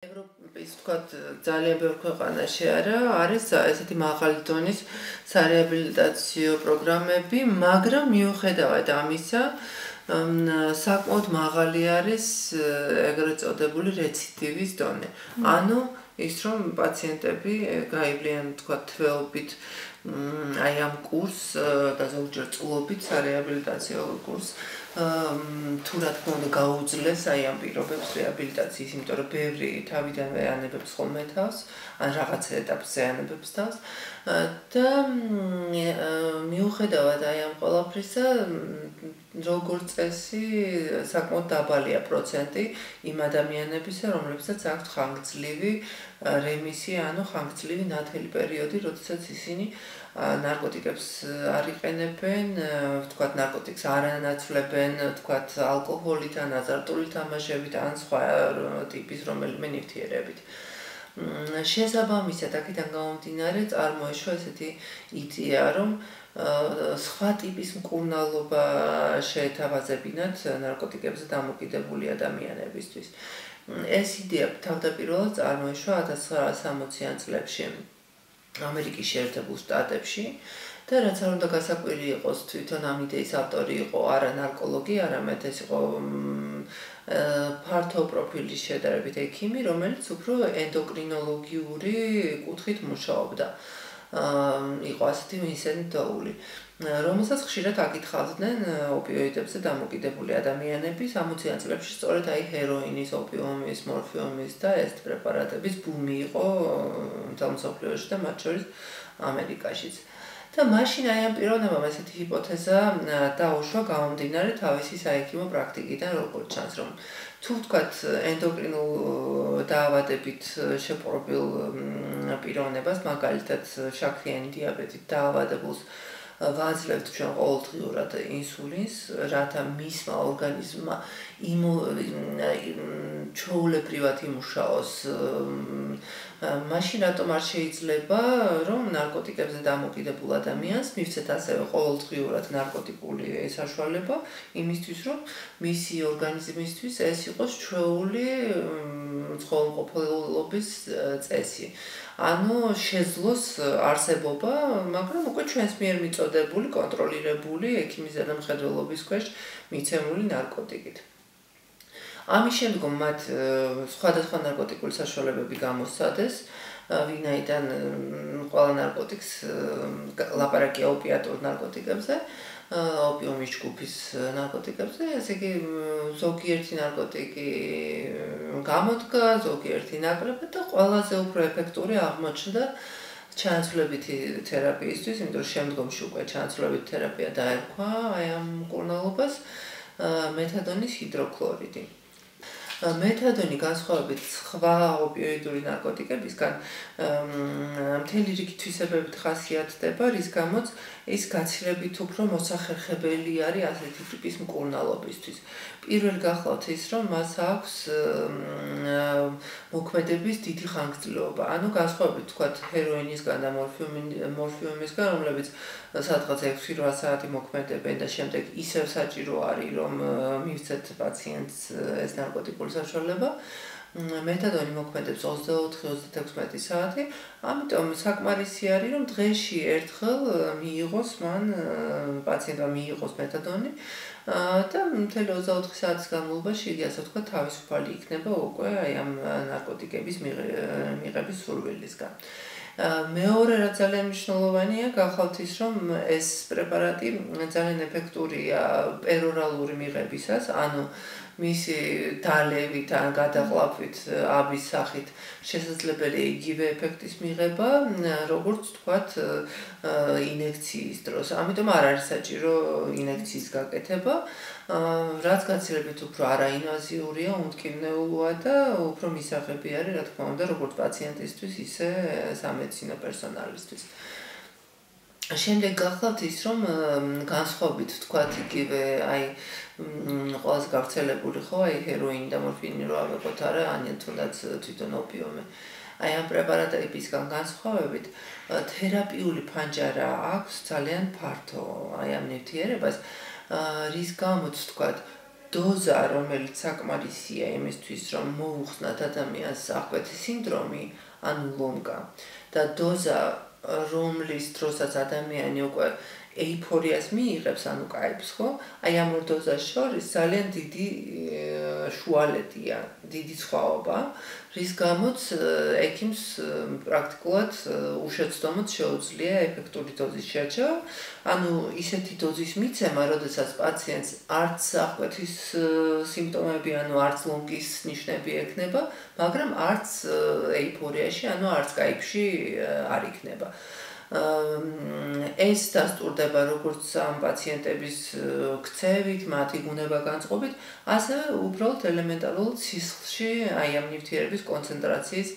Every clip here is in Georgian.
ევროპის თქვათ ძალიან ბევრ ქვეყანაში არის ესეთი მაღალი დონის სარეაბილიტაციო პროგრამები, მაგრამ მიუხედავად ამისა, საკმაოდ მაღალი არის ეგრეთ წოდებული რეციდივის დონე. ანუ ის რომ პაციენტები გაივლიან თქვათ თვეობით აი ამ კურსს და ზოგჯერ წლობით სარეაბილიტაციო კურსს თუ რა თქმა უნდა გაუძლეს აი ამ პირობებს რეაბილიტაციის, იმიტომ რომ ბევრი თავიდანვე ანებებს ხოლმე თავს, ან რაღაც ეტაპზე ანებებს თავს და მიუხედავად აი ამ ყველაფრისა, როგორც წესი, საკმაოდ დაბალია პროცენტი იმ ადამიანებისა, რომლებსაც აქვთ ხანგრძლივი რემისია, ანუ ხანგრძლივი ნათელი პერიოდი, როდესაც ისინი ნარკოტიკებს არ იყენებენ, ვთქვათ, ნარკოტიკს არ ანაცვლებენ, ვთქვათ, ალკოჰოლით ან აზარტული თამაშებით ან სხვა ტიპის რომელიმე ნივთიერებით. შესაბამისად, აქედან გამომდინარე, წარმოეშვა ესეთი იდეა, რომ სხვა ტიპის მკურნალობა შეეთავაზებინათ ნარკოტიკებზე დამოკიდებული ადამიანებისთვის. ეს იდეა თავდაპირველად წარმოეშვა 1960-იან წლებში ამერიკის შეერთებულ შტატებში და რაც არ უნდა გასაკვირი იყოს, თვითონ ამ იდეის ავტორი იყო არა ნარკოლოგი, არამედ ეს იყო ფართო პროფილის შედარებით ექიმი, რომელიც უფრო ენდოკრინოლოგიური კუთხით მუშაობდა. იყო ასეთი ვინსენტ დოული, რომელსაც ხშირად აკითხავდნენ ოპიოიდებზე დამოკიდებული ადამიანები 60-იან წლებში სწორედ აი ჰეროინის, ოპიუმის, მორფიუმის და ეს პრეპარატების ბუმი იყო მთელ მსოფლიოში და მათ შორის ამერიკაშიც. და მაშინ აი ამ პიროვნებამ ესეთი ჰიპოთეზა დაუშვა გამომდინარე თავისი საექიმო პრაქტიკიდან, როგორც ჩანს, რომ თუ ვთქვათ ენდოკრინულ დაავადებით შეპყრობილ პიროვნებას, მაგალითად შაქრიანი დიაბეტით დაავადებულს ვაძლევთ ჩვენ ყოველდღიურად ინსულინს, რათა მისმა ორგანიზმმა ჩვეულებრივად იმუშაოს, მაშინ რატომ არ შეიძლება, რომ ნარკოტიკებზე დამოკიდებულ ადამიანს მივცეთ ასევე ყოველდღიურად ნარკოტიკული საშუალება, იმისთვის, რომ მისი ორგანიზმისთვის ეს იყოს ჩვეული ცხოველმყოფელობის წესი. ანუ შეძლოს არსებობა, მაგრამ უკვე ჩვენს მიერ მიწოდებული, კონტროლირებული ექიმის ზედამხედველობის ქვეშ მიცემული ნარკოტიკით. ამის შემდგომ მათ სხვადასხვა ნარკოტიკული საშუალებები გამოსცადეს, ვინაიდან ყველა ნარკოტიკს ლაპარაკია ოპიატურ ნარკოტიკებზე, ოპიუმის ჯგუფის ნარკოტიკებზე, ესე იგი ზოგიერთი ნარკოტიკი გამოდგა, ზოგიერთი ნაკლებად და ყველაზე უფრო ეფექტური აღმოჩნდა ჩანაცვლებითი თერაპიისთვის, იმიტომ რომ შემდგომში უკვე ჩანაცვლებითი თერაპია დაერქვა აი ამ მკურნალობას მეთადონის ჰიდროქლორიდი. მეთადონი განსხვავებით სხვა ოპიოიდური ნარკოტიკებისგან მთელი რიგი თვისებებით ხასიათდება, რის გამოც ის გაცილებით უფრო მოსახერხებელი არის ასეთი ტიპის მკურნალობისთვის. პირველ გახლავთ ის, რომ მას აქვს მოქმედების დიდი ხანგრძლივობა. ანუ განსხვავებით თქვათ ჰეროინისგან და მორფიუმისგან, რომლებიც სადღაც 6-8 საათი მოქმედებენ და შემდეგ ისევ საჭირო არის, რომ მივცეთ პაციენტს ეს ნარკოტიკული საშუალება. მეთადონი მოქმედებს 24-36 საათი, ამიტომ საკმარისი არის, რომ დღეში ერთხელ მიიღოს მან პაციენტმა მიიღოს მეთადონი და მთელი 24 საათის განმავლობაში იგი ასე ვთქვათ თავისუფალი იქნება უკვე აი ამ ნარკოტიკების მიღების სურვილისგან. მეორე რაც ძალიან მნიშვნელოვანია, გახავთ ის, რომ ეს პრეპარატი ძალიან ეფექტურია პერორალური მიღებისას, ანუ მისი დალევით ან გადაყლავით აბის სახით შესაძლებელია იგივე ეფექტის მიღება, როგორც თქვათ ინექციის დროს. ამიტომ არ არის საჭირო ინექციის გაკეთება, რაც გაცილებით უფრო არაინვაზიურია, უმტკივნეულოა და უფრო მისაღები არის, რა თქმა უნდა, როგორც პაციენტისთვის, ისე სამედიცინო პერსონალისთვის. შემდეგ გახლავთ ის, რომ განსხვავებით თქვათ იგივე აი ყველაზე გავრცელებული ხო აი ჰეროინი და მორფინი რო ავიღოთ არა, ან თუნდაც თვითონ ოპიუმი. აი ამ პრეპარატებისგან განსხვავებით თერაპიული ფანჯარა აქვს ძალიან ფართო აი ამ ნივთიერებას, რის გამოც თქვათ დოზა, რომელიც საკმარისია იმისთვის, რომ მოუხსნათ ადამიანს აღკვეთის სინდრომი, ანუ ლომკა და დოზა, რომლის დროსაც ადამიანი უკვე ეიფორიას მიიღებს, ანუ კაიფს, ხო? აი ამ ორ დოზას შორის ძალიან დიდი შუალედია, დიდი სხვაობა, რის გამოც ექიმს პრაქტიკულად უშეცდომოდ შეუძლია ეფექტური დოზის შერჩევა, ანუ ისეთი დოზის მიცემა, როდესაც პაციენტს არც აღკვეთის სიმპტომები, ანუ არც ლომკის ნიშნები ექნება, მაგრამ არც ეიფორიაში, ანუ არც კაიფში არ იქნება. ეს დასტურდება როგორც ამ პაციენტების ქცევით, მათი გუნება-განწყობით, ასევე უბრალოდ ელემენტარულ სისხლში აი ამ ნივთიერების კონცენტრაციის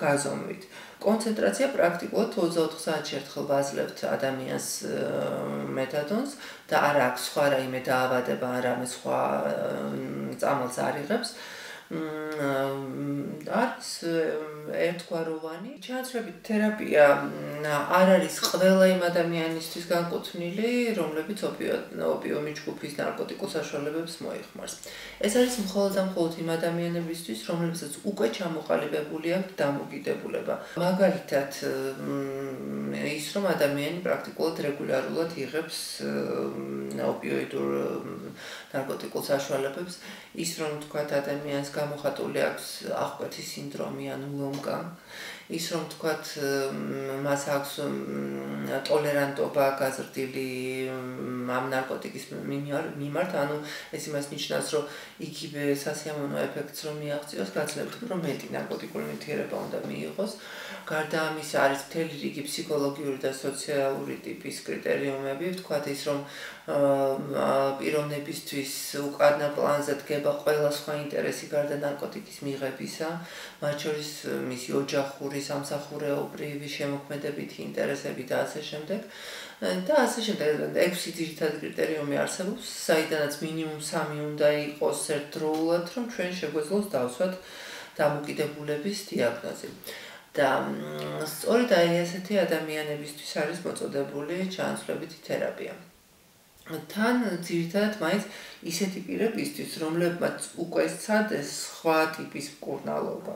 გაზომვით. კონცენტრაცია პრაქტიკულად 24 საათში ერთხელ ვაძლევთ ადამიანს მეთადონს და არ აქვს სხვა რაიმე დაავადება, არამედ სხვა წამალს არ იღებს. არის ერთგვაროვანი. ჩანაცვლებით თერაპია არ არის ყველა იმ ადამიანისთვის განკუთვნილი, რომლებიც ოპიუმი ჯგუფის ნარკოტიკულ საშუალებებს მოიხმარს. ეს არის მხოლოდ იმ ადამიანებისთვის, რომლებსაც უკვე ჩამოყალიბებული აქვთ დამოკიდებულება. მაგალითად, ის რომ ადამიანი პრაქტიკულად რეგულარულად იღებს ოპიოიდურ ნარკოტიკულ საშუალებებს, ის რომ თქვათ ადამიანს გამოხატული აქვს აღკვეთის სინდრომი, ანუ ლომკა, ის რომ თქვათ მას აქვს ტოლერანტობა გაზრდილი ამ ნარკოტიკის მიმართ, ანუ ეს იმას ნიშნავს, რომ იგივე სასიამოვნო ეფექტს რომ მიაღწიოს, გაცნობთ, რომ მეტი ნარკოტიკული ნივთიერება უნდა მიიღოს. გარდა ამისა არის მთელი რიგი ფსიქოლოგიური და სოციალური ტიპის კრიტერიუმები, ვთქვათ ის, რომ პიროვნებისთვის უკანა პლანზე დგება ყველა სხვა ინტერესი გარდა ნარკოტიკის მიღებისა, მათ შორის მისი ოჯახური, სამსახურეობრივი, შემოქმედებითი ინტერესები და ასე შემდეგ. და ასე შემდეგ 6 ძირითადი კრიტერიუმი არსებობს, საიდანაც მინიმუმ 3 უნდა იყოს ერთდროულად, რომ ჩვენ შეგვეძლოს დავსვათ დამოკიდებულების დიაგნოზი. და სწორედ აი ესეთი ადამიანებისთვის არის მოწოდებული ჩანაცვლებითი თერაპია. თან ძირითადად მაინც ისეთი პირებისთვის, რომლებმაც უკვე სცადეს სხვა ტიპის მკურნალობა.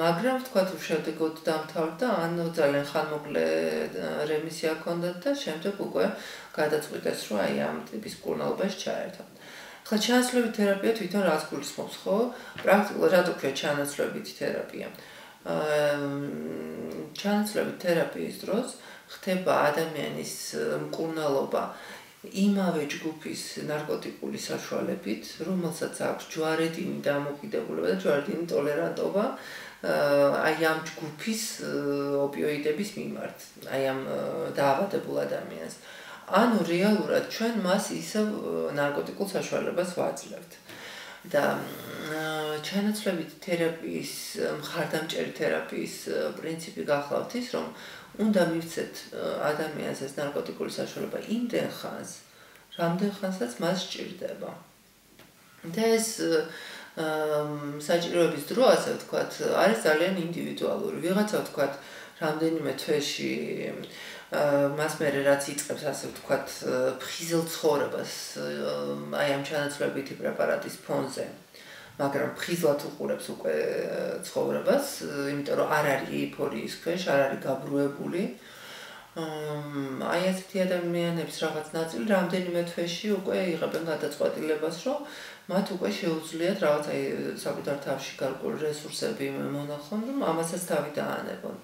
მაგრამ ვთქვათ, უშედეგოდ დამთავრდა, ან ძალიან ხანმოკლე რემისია ჰქონდათ და შემდეგ უკვე გადაწყვიტეს, რომ აი ამ ტიპის მკურნალობაში ჩაერთონ. ახლა ჩანაცვლებით თერაპია თვითონ რას გულისხმობს, ხო? პრაქტიკულად რატო ქვია ჩანაცვლებით თერაპია? ჩანაცვლებით თერაპიის დროს ხდება ადამიანის მკურნალობა იმავე ჯგუფის ნარკოტიკული საშუალებით, რომელსაც აქვს ჯვარედინი დამოკიდებულება და ჯვარედინი ტოლერანტობა აი ამ ჯგუფის ოპიოიდების მიმართ, აი ამ დაავადებულ ადამიანს. ანუ რეალურად ჩვენ მას ისევ ნარკოტიკულ საშუალებას ვაძლევთ. და ჩანაცვლებით თერაპიის, მხარდამჭერი თერაპიის პრინციპი გახლავთ ის, რომ უნდა მივცეთ ადამიანს ეს ნარკოტიკული საშუალება იმდენ ხანს, რამდენ ხანსაც მას სჭირდება. და ეს საჭიროების დრო, ასე ვთქვათ, არის ძალიან ინდივიდუალური. ვიღაცა ვთქვათ, რამდენიმე თვეში მას მერე რაც იწყებს, ასე ვთქვათ, ფხიზელ ცხოვრებას აი ამ ჩანაცვლებითი პრეპარატის ფონზე, მაგრამ ფხიზლად უყურებს უკვე ცხოვრებას, იმიტომ რომ არ არის ეიფორიის ქვეშ, არ არის გაბრუებული. აი ასეთი ადამიანების რაღაც ნაწილი რამდენიმე თვეში უკვე იღებენ გადაწყვეტილებას, რომ მათ უკვე შეუძლიათ რაღაც აი საკუთარ თავში გარკვეული რესურსები მონახონ, რომ ამასაც თავი დაანებონ.